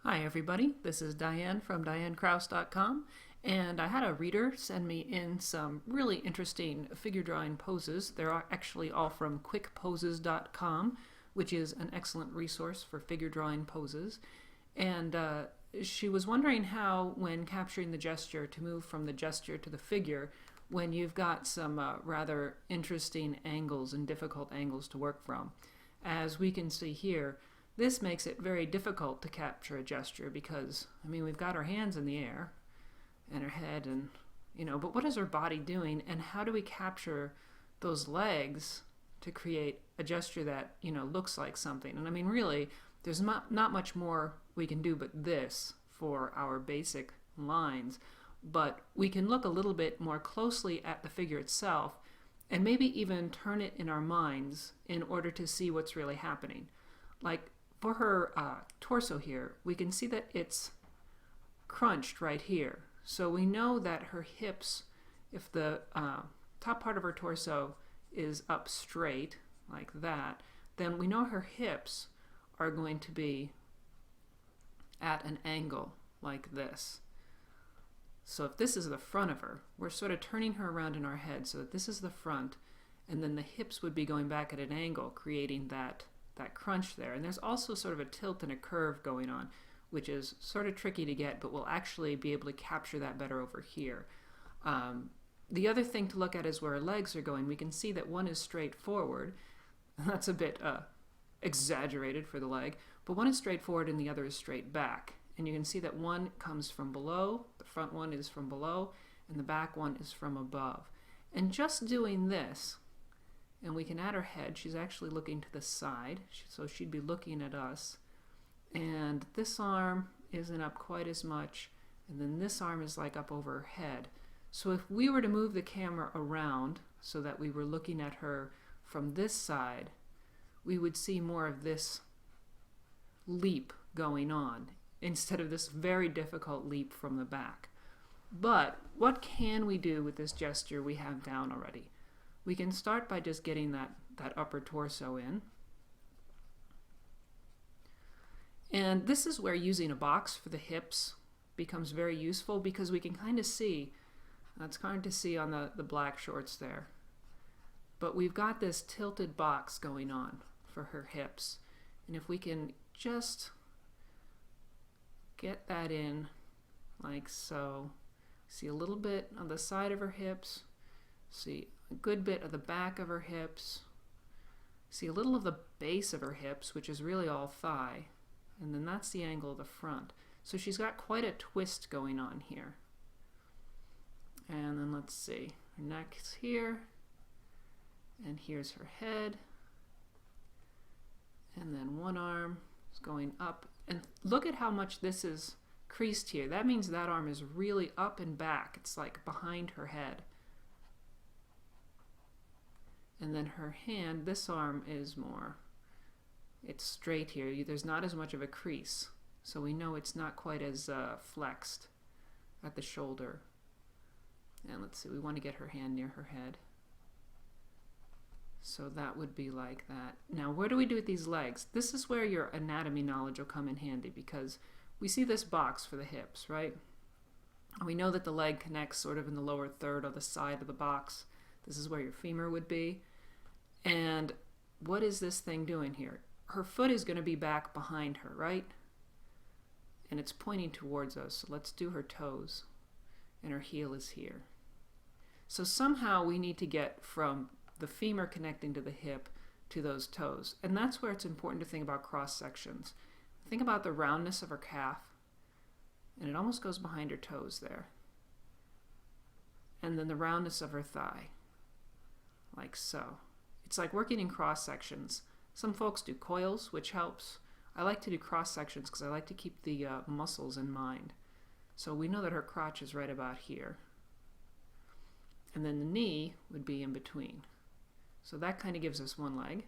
Hi everybody, this is Diane from DianeKraus.com, and I had a reader send me in some really interesting figure drawing poses. They're actually all from QuickPoses.com, which is an excellent resource for figure drawing poses. And she was wondering how, when capturing the gesture, to move from the gesture to the figure when you've got some rather interesting angles and difficult angles to work from. As we can see here, this makes it very difficult to capture a gesture because, we've got our hands in the air and her head and, but what is her body doing, and how do we capture those legs to create a gesture that, looks like something? And really, there's not much more we can do but this for our basic lines, but we can look a little bit more closely at the figure itself and maybe even turn it in our minds in order to see what's really happening. Like, for her torso here, we can see that it's crunched right here. So we know that her hips, if the top part of her torso is up straight, like that, then we know her hips are going to be at an angle like this. So if this is the front of her, we're sort of turning her around in our head so that this is the front, and then the hips would be going back at an angle, creating that crunch there. And there's also sort of a tilt and a curve going on, which is sort of tricky to get, but we'll actually be able to capture that better over here. The other thing to look at is where her legs are going. We can see that one is straight forward. That's a bit exaggerated for the leg, but one is straight forward and the other is straight back. And you can see that one comes from below, the front one is from below, and the back one is from above. And just doing this, and we can add her head. She's actually looking to the side, so she'd be looking at us. And this arm isn't up quite as much, and then this arm is like up over her head. So if we were to move the camera around so that we were looking at her from this side, we would see more of this leap going on instead of this very difficult leap from the back. But what can we do with this gesture we have down already? We can start by just getting that upper torso in. And this is where using a box for the hips becomes very useful, because we can kind of see, it's hard to see on the black shorts there, but we've got this tilted box going on for her hips. And if we can just get that in like so, see a little bit on the side of her hips, see a good bit of the back of her hips, see a little of the base of her hips, which is really all thigh, and then that's the angle of the front. So she's got quite a twist going on here. And then let's see, her neck is here, and here's her head, and then one arm is going up, and look at how much this is creased here. That means that arm is really up and back. It's like behind her head. And then her hand, this arm is more, it's straight here. There's not as much of a crease, so we know it's not quite as flexed at the shoulder. And let's see, we want to get her hand near her head. So that would be like that. Now, what do we do with these legs? This is where your anatomy knowledge will come in handy, because we see this box for the hips, right? We know that the leg connects sort of in the lower third of the side of the box. This is where your femur would be. And what is this thing doing here? Her foot is going to be back behind her, right? And it's pointing towards us. So let's do her toes. And her heel is here. So somehow we need to get from the femur connecting to the hip to those toes. And that's where it's important to think about cross sections. Think about the roundness of her calf. And it almost goes behind her toes there. And then the roundness of her thigh. Like so. It's like working in cross sections. Some folks do coils, which helps. I like to do cross sections because I like to keep the muscles in mind. So we know that her crotch is right about here. And then the knee would be in between. So that kind of gives us one leg.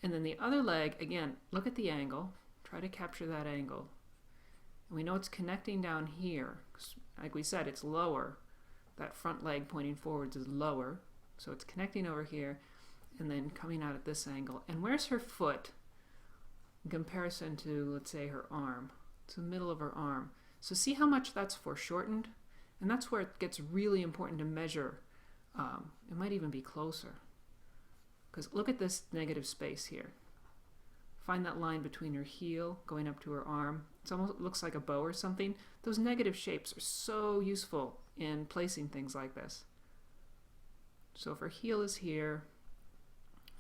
And then the other leg, again, look at the angle. Try to capture that angle. And we know it's connecting down here. Like we said, it's lower. That front leg pointing forwards is lower. So it's connecting over here and then coming out at this angle. And where's her foot in comparison to, let's say, her arm? to the middle of her arm. So see how much that's foreshortened? And that's where it gets really important to measure. It might even be closer. Because look at this negative space here. Find that line between her heel going up to her arm. It almost looks like a bow or something. Those negative shapes are so useful in placing things like this. So if her heel is here,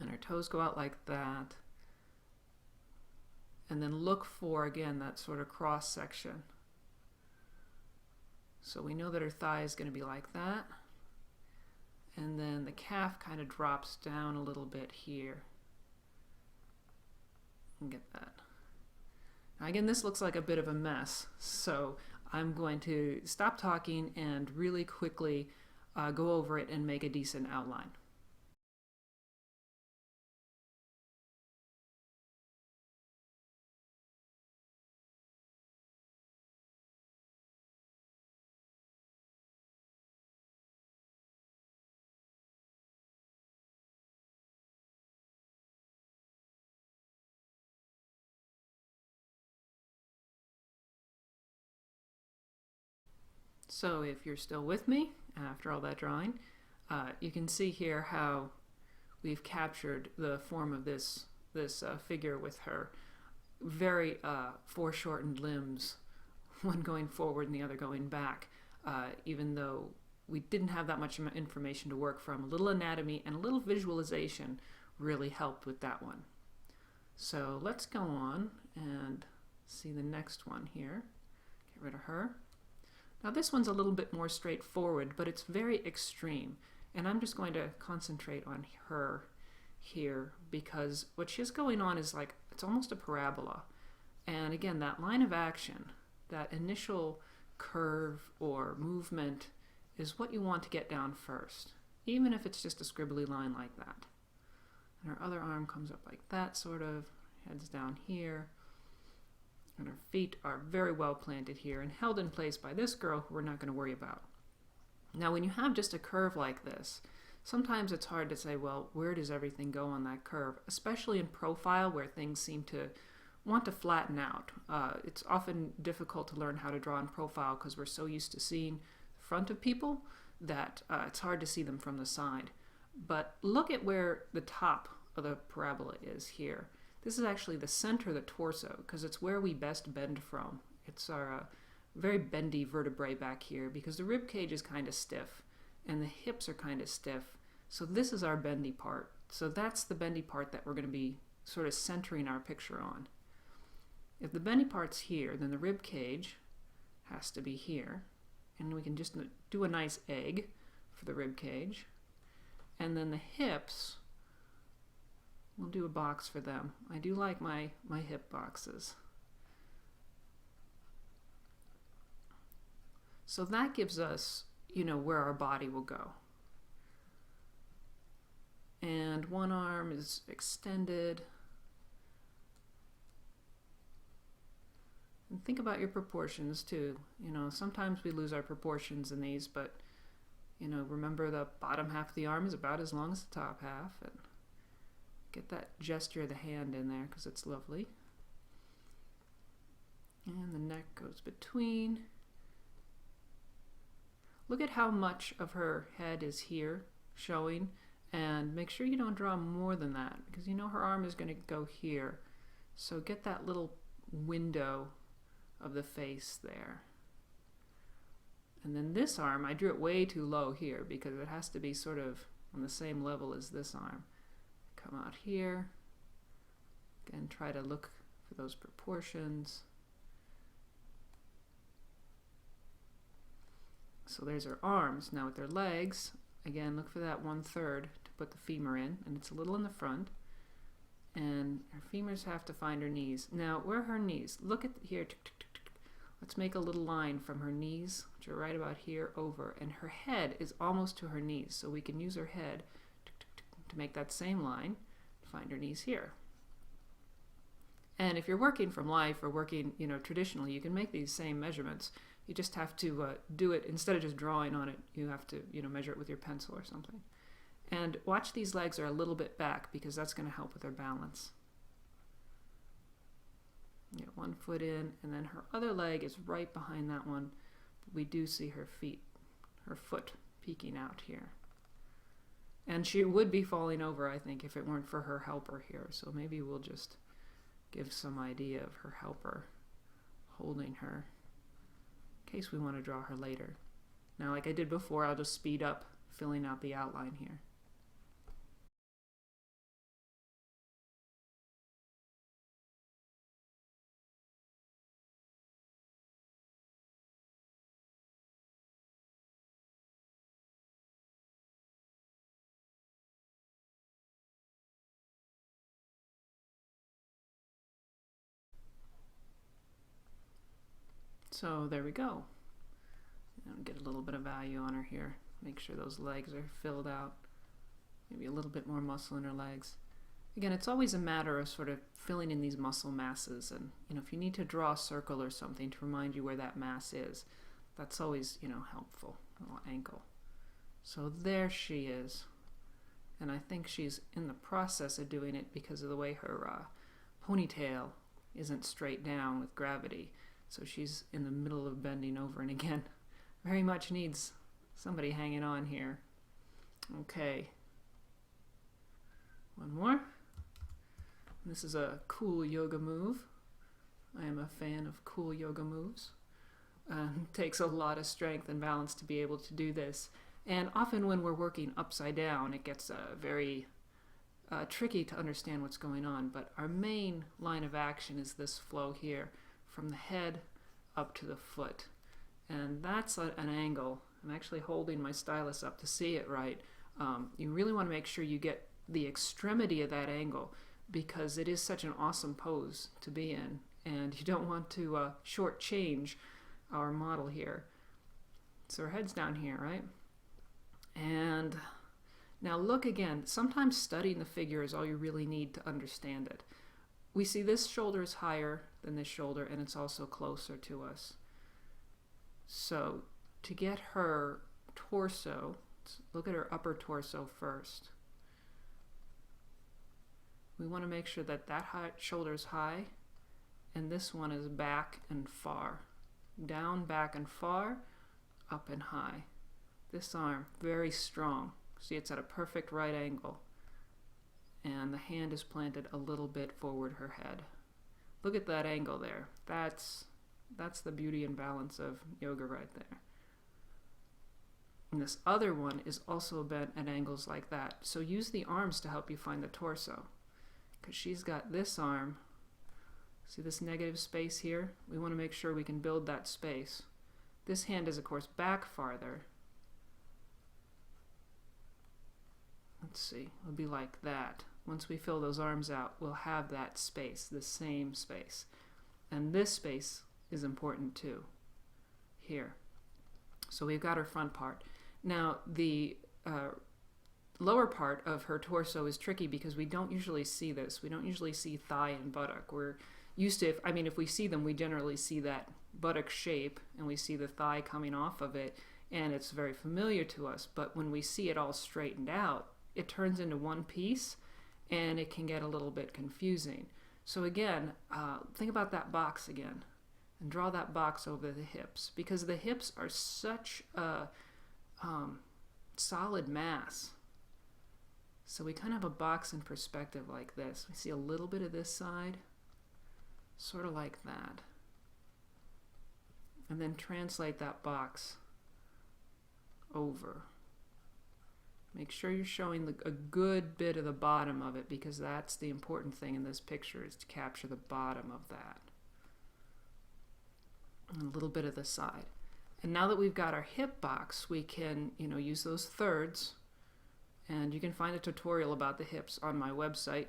and her toes go out like that, and then look for, again, that sort of cross section. So we know that her thigh is going to be like that. And then the calf kind of drops down a little bit here. And get that. Now again, this looks like a bit of a mess, so I'm going to stop talking and really quickly go over it and make a decent outline. So if you're still with me after all that drawing, you can see here how we've captured the form of this figure with her very foreshortened limbs, one going forward and the other going back, even though we didn't have that much information to work from. A little anatomy and a little visualization really helped with that one. So let's go on and see the next one here. Get rid of her. Now this one's a little bit more straightforward, but it's very extreme. And I'm just going to concentrate on her here because what she has going on is like, it's almost a parabola. And again, that line of action, that initial curve or movement is what you want to get down first, even if it's just a scribbly line like that. And her other arm comes up like that, sort of, heads down here. And her feet are very well planted here and held in place by this girl who we're not going to worry about. Now when you have just a curve like this, sometimes it's hard to say, well, where does everything go on that curve, especially in profile where things seem to want to flatten out. It's often difficult to learn how to draw in profile because we're so used to seeing the front of people that it's hard to see them from the side. But look at where the top of the parabola is here. This is actually the center of the torso because it's where we best bend from. It's our very bendy vertebrae back here because the rib cage is kind of stiff and the hips are kind of stiff. So this is our bendy part. So that's the bendy part that we're going to be sort of centering our picture on. If the bendy part's here, then the rib cage has to be here. And we can just do a nice egg for the rib cage. And then the hips, we'll do a box for them. I do like my hip boxes. So that gives us, you know, where our body will go. And one arm is extended. And think about your proportions too. You know, sometimes we lose our proportions in these, but you know, remember the bottom half of the arm is about as long as the top half. And get that gesture of the hand in there because it's lovely. And the neck goes between. Look at how much of her head is here showing, and make sure you don't draw more than that because you know her arm is going to go here. So get that little window of the face there. And then this arm, I drew it way too low here because it has to be sort of on the same level as this arm. Come out here. Again, try to look for those proportions. So there's her arms. Now with their legs, again, look for that 1/3 to put the femur in, and it's a little in the front. And her femurs have to find her knees. Now, where are her knees? Look at here. Let's make a little line from her knees, which are right about here, over. And her head is almost to her knees, so we can use her head to make that same line, find her knees here. And if you're working from life or working, you know, traditionally, you can make these same measurements. You just have to do it, instead of just drawing on it, you have to, you know, measure it with your pencil or something. And watch these legs are a little bit back because that's going to help with their balance. Get one foot in, and then her other leg is right behind that one. We do see her feet, her foot peeking out here. And she would be falling over, I think, if it weren't for her helper here. So maybe we'll just give some idea of her helper holding her in case we want to draw her later. Now, like I did before, I'll just speed up filling out the outline here. So there we go. And get a little bit of value on her here. Make sure those legs are filled out. Maybe a little bit more muscle in her legs. Again, it's always a matter of sort of filling in these muscle masses, and if you need to draw a circle or something to remind you where that mass is, that's always helpful. A little ankle. So there she is, and I think she's in the process of doing it because of the way her ponytail isn't straight down with gravity. So she's in the middle of bending over, and again, very much needs somebody hanging on here. Okay. One more. This is a cool yoga move. I am a fan of cool yoga moves. It takes a lot of strength and balance to be able to do this. And often when we're working upside down, it gets very tricky to understand what's going on. But our main line of action is this flow here, from the head up to the foot. And that's an angle. I'm actually holding my stylus up to see it right. You really want to make sure you get the extremity of that angle, because it is such an awesome pose to be in, and you don't want to shortchange our model here. So her head's down here, right? And now look again. Sometimes studying the figure is all you really need to understand it. We see this shoulder is higher than this shoulder, and it's also closer to us. So to get her torso, let's look at her upper torso first. We want to make sure that shoulder is high, and this one is back and far. Down, back, and far, up and high. This arm, very strong. See, it's at a perfect right angle. And the hand is planted a little bit forward her head. Look at that angle there. That's the beauty and balance of yoga right there. And this other one is also bent at angles like that. So use the arms to help you find the torso. Because she's got this arm. See this negative space here? We want to make sure we can build that space. This hand is, of course, back farther. Let's see, it'll be like that. Once we fill those arms out, we'll have that space, the same space. And this space is important too, here. So we've got her front part. Now, the lower part of her torso is tricky because we don't usually see this. We don't usually see thigh and buttock. We're used to, if we see them, we generally see that buttock shape, and we see the thigh coming off of it, and it's very familiar to us. But when we see it all straightened out, it turns into one piece, and it can get a little bit confusing. So again, think about that box again, and draw that box over the hips, because the hips are such a solid mass. So we kind of have a box in perspective like this. We see a little bit of this side, sort of like that. And then translate that box over. Make sure you're showing a good bit of the bottom of it, because that's the important thing in this picture, is to capture the bottom of that. And a little bit of the side. And now that we've got our hip box, we can, use those thirds. And you can find a tutorial about the hips on my website,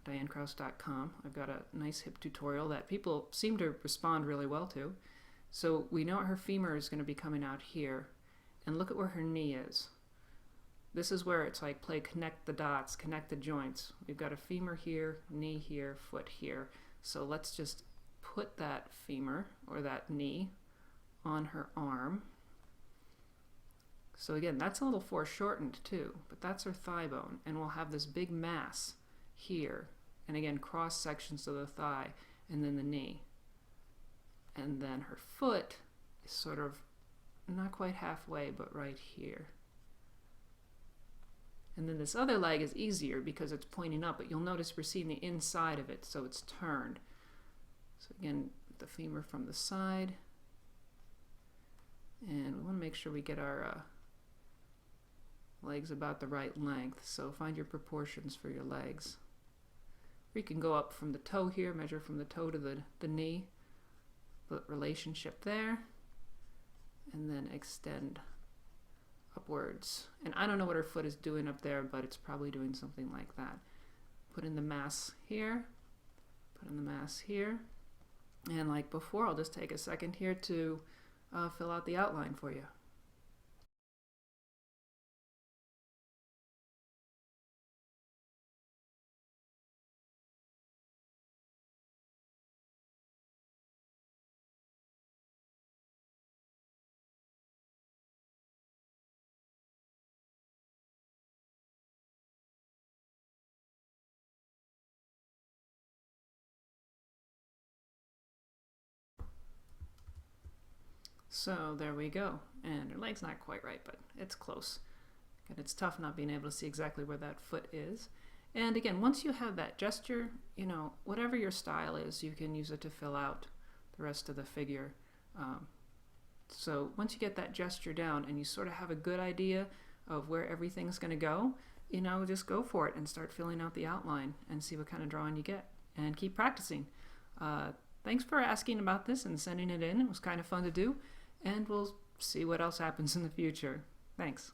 DianeKraus.com. I've got a nice hip tutorial that people seem to respond really well to. So we know her femur is going to be coming out here. And look at where her knee is. This is where it's like play connect the dots, connect the joints. We've got a femur here, knee here, foot here. So let's just put that femur, or that knee, on her arm. So again, that's a little foreshortened too, but that's her thigh bone, and we'll have this big mass here, and again, cross sections of the thigh, and then the knee. And then her foot is sort of not quite halfway, but right here. And then this other leg is easier because it's pointing up, but you'll notice we're seeing the inside of it, so it's turned. So again, the femur from the side. And we want to make sure we get our legs about the right length, so find your proportions for your legs. Or you can go up from the toe here, measure from the toe to the knee, the relationship there, and then extend upwards. And I don't know what her foot is doing up there, but it's probably doing something like that. Put in the mass here, put in the mass here, and like before, I'll just take a second here to fill out the outline for you. So there we go. And her leg's not quite right, but it's close. And it's tough not being able to see exactly where that foot is. And again, once you have that gesture, you know, whatever your style is, you can use it to fill out the rest of the figure. So once you get that gesture down and you sort of have a good idea of where everything's going to go, you know, just go for it and start filling out the outline and see what kind of drawing you get. And keep practicing. Thanks for asking about this and sending it in. It was kind of fun to do. And we'll see what else happens in the future. Thanks.